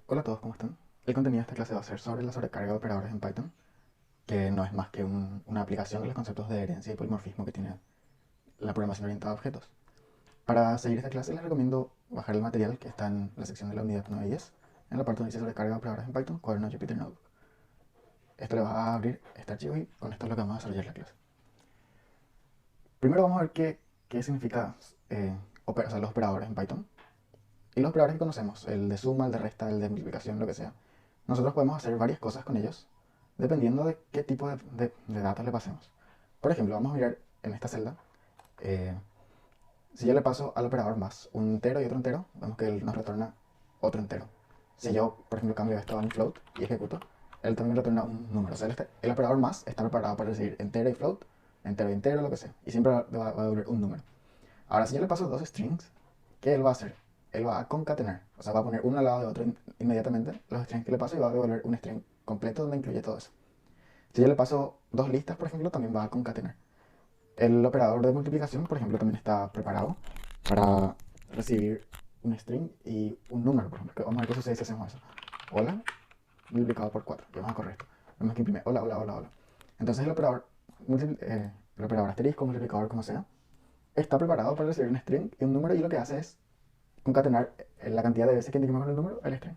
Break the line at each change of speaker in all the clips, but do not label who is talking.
Hola a todos, ¿cómo están? El contenido de esta clase va a ser sobre la sobrecarga de operadores en Python, que no es más que una aplicación de los conceptos de herencia y polimorfismo que tiene la programación orientada a objetos. Para seguir esta clase les recomiendo bajar el material que está en la sección de la unidad 9 y 10, en la parte donde dice sobrecarga de operadores en Python, cuaderno Jupyter Notebook. Esto le va a abrir este archivo y con esto es lo que vamos a desarrollar la clase. Primero vamos a ver qué significa los operadores en Python. Y los operadores que conocemos, el de suma, el de resta, el de multiplicación, lo que sea, nosotros podemos hacer varias cosas con ellos dependiendo de qué tipo de datos le pasemos. Por ejemplo, vamos a mirar en esta celda. eh, si yo le paso al operador más un entero y otro entero, vemos que él nos retorna otro entero. Si yo, por ejemplo, cambio esto a un float y ejecuto, él también retorna un número. O sea, el operador más está preparado para recibir entero y entero, lo que sea. Y siempre va a devolver un número. Ahora, si yo le paso dos strings, ¿qué él va a hacer? Él va a concatenar, o sea, va a poner uno al lado de otro inmediatamente los strings que le paso y va a devolver un string completo donde incluye todo eso. Si yo le paso dos listas, por ejemplo, también va a concatenar. El operador de multiplicación, por ejemplo, también está preparado para recibir un string y un número, por ejemplo. Vamos a ver qué sucede si hacemos eso. Hola, multiplicado por 4. Y vamos a correr esto. Vemos que imprime hola, hola, hola, hola. Entonces el operador asterisco, multiplicador, como sea, está preparado para recibir un string y un número y lo que hace es concatenar la cantidad de veces que indiquemos con el número el string.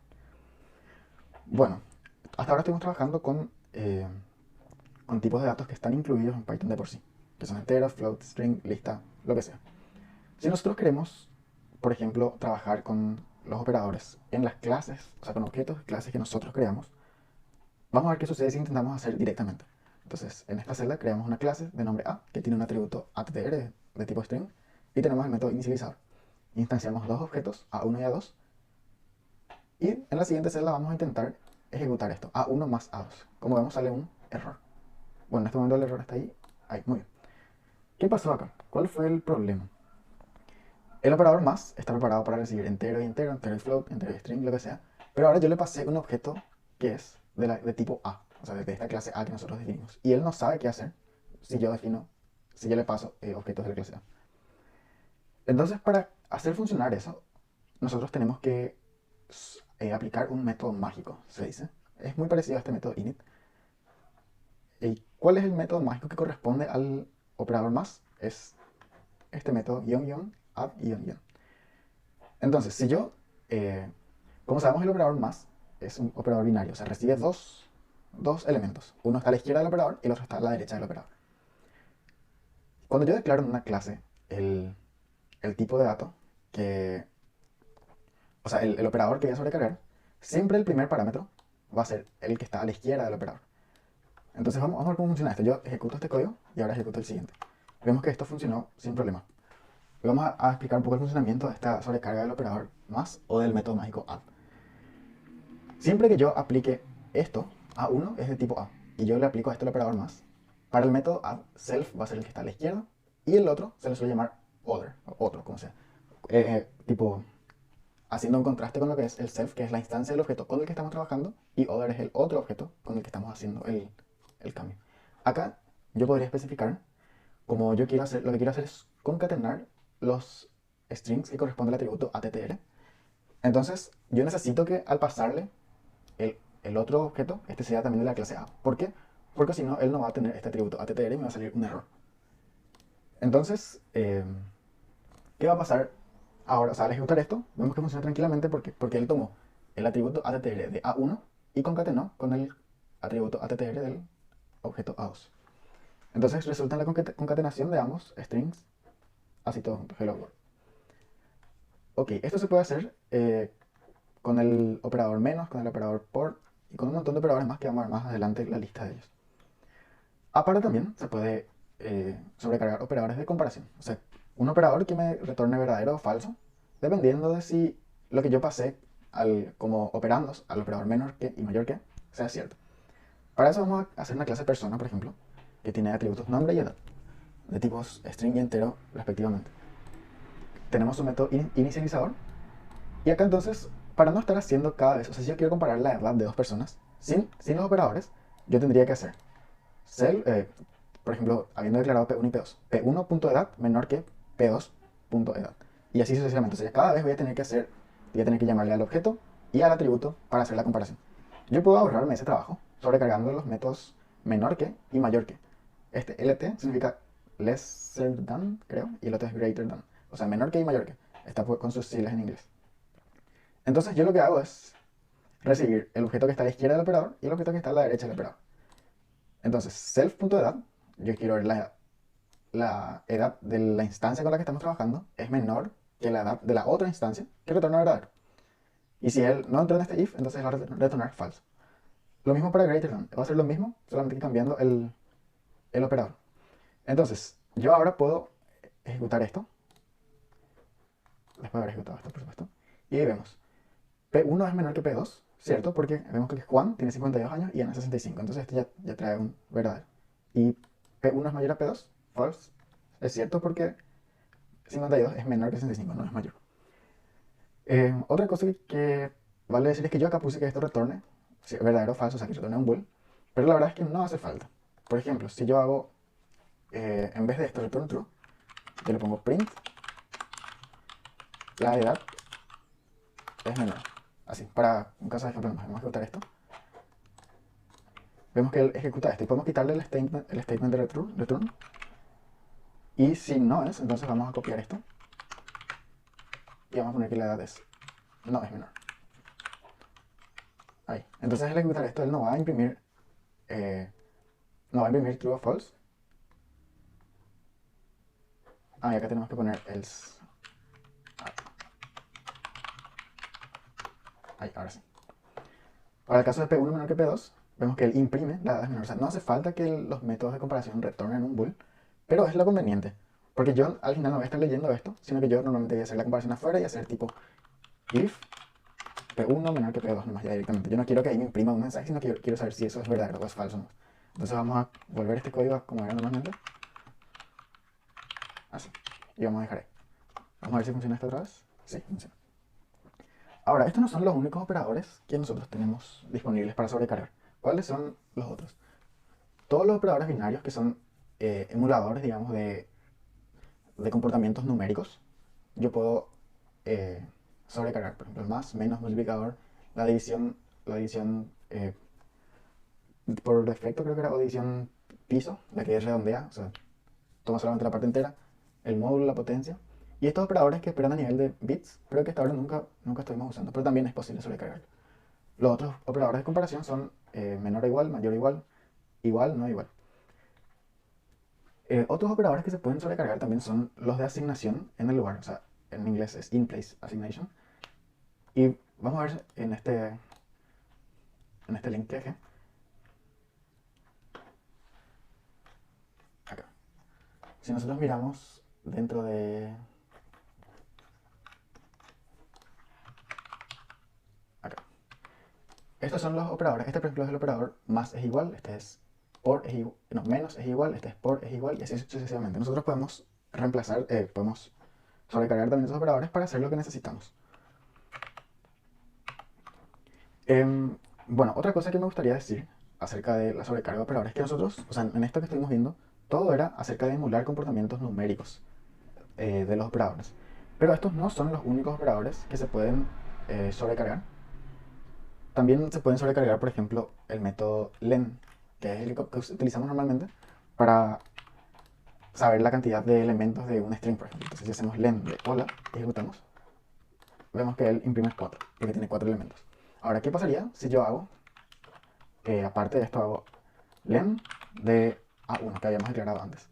Bueno, hasta ahora estuvimos trabajando con tipos de datos que están incluidos en Python de por sí, que son enteros, float, string, lista, lo que sea. Si nosotros queremos, por ejemplo, trabajar con los operadores en las clases, o sea, con objetos, clases que nosotros creamos, vamos a ver qué sucede si intentamos hacer directamente. Entonces, en esta celda creamos una clase de nombre A que tiene un atributo attr de tipo string y tenemos el método inicializador. Instanciamos dos objetos, A1 y A2, y en la siguiente celda vamos a intentar ejecutar esto, A1 más A2. Como vemos sale un error. Bueno, en este momento el error está ahí. Ahí, muy bien. ¿Qué pasó acá? ¿Cuál fue el problema? El operador más está preparado para recibir entero y entero, entero y float, entero y string, lo que sea. Pero ahora yo le pasé un objeto que es de tipo A, o sea, de esta clase A que nosotros definimos. Y él no sabe qué hacer si yo le paso objetos de la clase A. Entonces, para hacer funcionar eso, nosotros tenemos que aplicar un método mágico, se dice. Es muy parecido a este método init. ¿Y cuál es el método mágico que corresponde al operador más? Es este método add --. Entonces, si yo, como sabemos, el operador más es un operador binario, o sea, recibe dos elementos. Uno está a la izquierda del operador y el otro está a la derecha del operador. Cuando yo declaro en una clase el tipo de dato que, o sea, el operador que voy a sobrecargar, siempre el primer parámetro va a ser el que está a la izquierda del operador. Entonces vamos a ver cómo funciona esto. Yo ejecuto este código y ahora ejecuto el siguiente. Vemos que esto funcionó sin problema. Vamos a explicar un poco el funcionamiento de esta sobrecarga del operador más o del método mágico add. Siempre que yo aplique esto, A1 es de tipo A, y yo le aplico esto al operador más, para el método add, self va a ser el que está a la izquierda, y el otro se le suele llamar other, o otro, como sea. Tipo, haciendo un contraste con lo que es el self, que es la instancia del objeto con el que estamos trabajando, y other es el otro objeto con el que estamos haciendo el cambio. Acá yo podría especificar como yo quiero hacer, lo que quiero hacer es concatenar los strings que corresponden al atributo attr. Entonces, yo necesito que al pasarle el otro objeto, este sea también de la clase A. ¿Por qué? Porque si no, él no va a tener este atributo attr y me va a salir un error. Entonces, ¿qué va a pasar ahora? O sea, al ejecutar esto, vemos que funciona tranquilamente porque él tomó el atributo attr de A1 y concatenó con el atributo attr del objeto A2. Entonces resulta en la concatenación de ambos strings, así todo junto, hello world. Ok, esto se puede hacer con el operador menos, con el operador por y con un montón de operadores más que vamos a ver más adelante en la lista de ellos. Aparte también se puede sobrecargar operadores de comparación. O sea, un operador que me retorne verdadero o falso, dependiendo de si lo que yo pasé como operandos al operador menor que y mayor que sea cierto. Para eso vamos a hacer una clase persona, por ejemplo, que tiene atributos nombre y edad, de tipos string y entero respectivamente. Tenemos un método inicializador. Y acá entonces, para no estar haciendo cada vez, o sea, si yo quiero comparar la edad de dos personas sin los operadores, yo tendría que hacer por ejemplo, habiendo declarado P1 y P2, P1.edad menor que P2.edad. Y así sucesivamente. O sea, cada vez voy a tener que llamarle al objeto y al atributo para hacer la comparación. Yo puedo ahorrarme ese trabajo sobrecargando los métodos menor que y mayor que. Este LT significa lesser than, creo, y el otro es greater than. O sea, menor que y mayor que. Está con sus siglas en inglés. Entonces yo lo que hago es recibir el objeto que está a la izquierda del operador y el objeto que está a la derecha del operador. Entonces, self.edad, yo quiero ver la edad de la instancia con la que estamos trabajando es menor que la edad de la otra instancia que retorna verdadero. Y si él no entró en este if, entonces va a retornar falso. Lo mismo para greater than, va a ser lo mismo, solamente que cambiando el operador. Entonces, yo ahora puedo ejecutar esto, después de haber ejecutado esto, por supuesto, y ahí vemos, P1 es menor que P2, ¿cierto? Porque vemos que Juan tiene 52 años y Ana 65, entonces este ya trae un verdadero. Y P1 es mayor a P2, false, es cierto porque 52 es menor que 65, no es mayor. Otra cosa que vale decir es que yo acá puse que esto retorne verdadero o falso, o sea que retorne un bool, pero la verdad es que no hace falta. Por ejemplo, si yo hago, en vez de esto return true, yo le pongo print, la edad es menor. Así, para un caso de ejemplo, vamos a ejecutar esto. Vemos que él ejecuta esto y podemos quitarle el statement de return. Y si no es, entonces vamos a copiar esto y vamos a poner que la edad no es menor. Ahí. Entonces al ejecutar esto, él no va a imprimir true o false. Y acá tenemos que poner else. Ahí, ahora sí. Para el caso de P1 menor que P2, vemos que él imprime la edad es menor. O sea, no hace falta que los métodos de comparación retornen un bool, pero es lo conveniente. Porque yo al final no voy a estar leyendo esto, sino que yo normalmente voy a hacer la comparación afuera y hacer tipo if P1 menor que P2 nomás ya directamente. Yo no quiero que ahí me imprima un mensaje, sino que quiero saber si eso es verdadero o es falso. ¿No? Entonces vamos a volver este código como era normalmente. Así. Y vamos a dejar ahí. Vamos a ver si funciona esto otra vez. Sí, funciona. Ahora, estos no son los únicos operadores que nosotros tenemos disponibles para sobrecargar. ¿Cuáles son los otros? Todos los operadores binarios que son emuladores, digamos, de comportamientos numéricos. Yo puedo sobrecargar, por ejemplo, el más, menos, multiplicador, la división por defecto creo que era, o división piso, la que es redondea, o sea, toma solamente la parte entera, el módulo, la potencia. Y estos operadores que esperan a nivel de bits, pero que hasta ahora nunca estuvimos usando, pero también es posible sobrecargar. Los otros operadores de comparación son menor o igual, mayor o igual, igual, no igual. Otros operadores que se pueden sobrecargar también son los de asignación en el lugar, o sea, en inglés es in place assignation. Y vamos a ver en este link que dejé. Acá. Si nosotros miramos dentro de... Acá. Estos son los operadores. Este, por ejemplo, es el operador más es igual. Este es por es igual. No, menos es igual. Este es por es igual. Y así sucesivamente. Nosotros podemos reemplazar, podemos sobrecargar también esos operadores para hacer lo que necesitamos. Bueno, otra cosa que me gustaría decir acerca de la sobrecarga de operadores es que nosotros, o sea, en esto que estuvimos viendo, todo era acerca de emular comportamientos numéricos de los operadores. Pero estos no son los únicos operadores que se pueden sobrecargar. También se pueden sobrecargar, por ejemplo, el método len, que es el que utilizamos normalmente para saber la cantidad de elementos de un string, por ejemplo. Entonces, si hacemos len de hola y ejecutamos, vemos que él imprime 4, porque tiene 4 elementos. Ahora, ¿qué pasaría si yo hago, aparte de esto, hago len de A1, que habíamos declarado antes?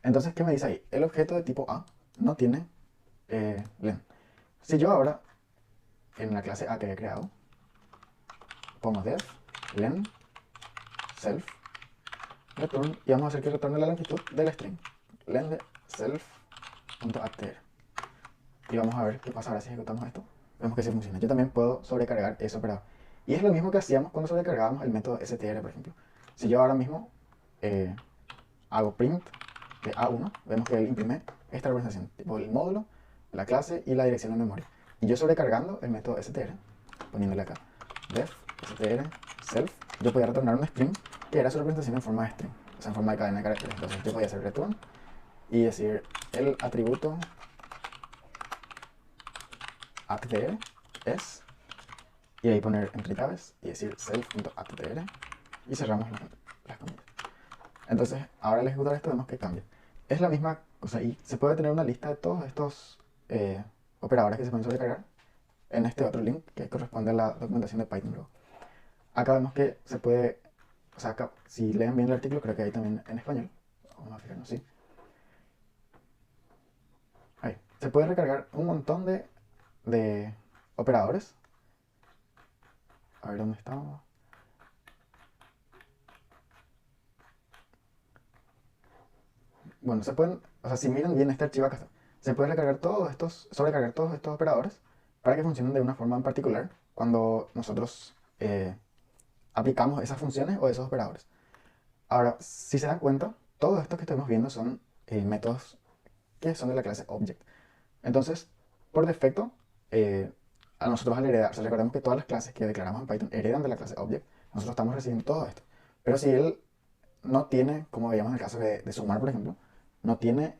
Entonces, ¿qué me dice ahí? El objeto de tipo A no tiene len. Si yo ahora, en la clase A que he creado, pongo def len self return y vamos a hacer que retorne la longitud del string len de self.attr y vamos a ver qué pasa ahora si ejecutamos esto. Vemos que sí funciona. Yo también puedo sobrecargar ese operador y es lo mismo que hacíamos cuando sobrecargábamos el método str, por ejemplo. Si yo ahora mismo hago print de A1, vemos que él imprime esta representación, tipo el módulo, la clase y la dirección de memoria. Y yo sobrecargando el método str, poniéndole acá def str self, yo podía retornar un string que era su representación en forma de string, o sea, en forma de cadena de caracteres. Entonces yo podía hacer return y decir el atributo attr es y ahí poner entre llaves y decir self.attr y cerramos las comillas. Entonces, ahora al ejecutar esto vemos que cambia. Es la misma cosa y se puede tener una lista de todos estos operadores que se pueden sobrecargar en este otro link que corresponde a la documentación de Python luego. Acá vemos que se puede, o sea, acá, si leen bien el artículo, creo que hay también en español. Vamos a fijarnos, sí. Ahí. Se puede recargar un montón de operadores. A ver dónde estamos. Bueno, se pueden, o sea, si miran bien este archivo acá está. Se puede recargar todos estos, sobrecargar todos estos operadores para que funcionen de una forma en particular cuando nosotros aplicamos esas funciones o esos operadores. Ahora, si se dan cuenta, todo esto que estamos viendo son métodos que son de la clase Object. Entonces, por defecto, eh, a nosotros al heredar, o sea, recordemos que todas las clases que declaramos en Python heredan de la clase Object, nosotros estamos recibiendo todo esto. Pero si él no tiene, como veíamos en el caso de sumar, por ejemplo, no tiene,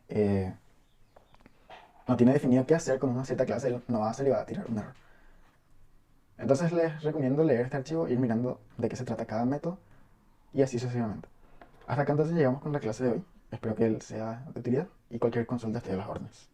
no tiene definido qué hacer con una cierta clase, él no va a hacer y va a tirar un error. Entonces les recomiendo leer este archivo, ir mirando de qué se trata cada método y así sucesivamente. Hasta acá entonces llegamos con la clase de hoy. Espero que él sea de utilidad y cualquier consulta esté a las órdenes.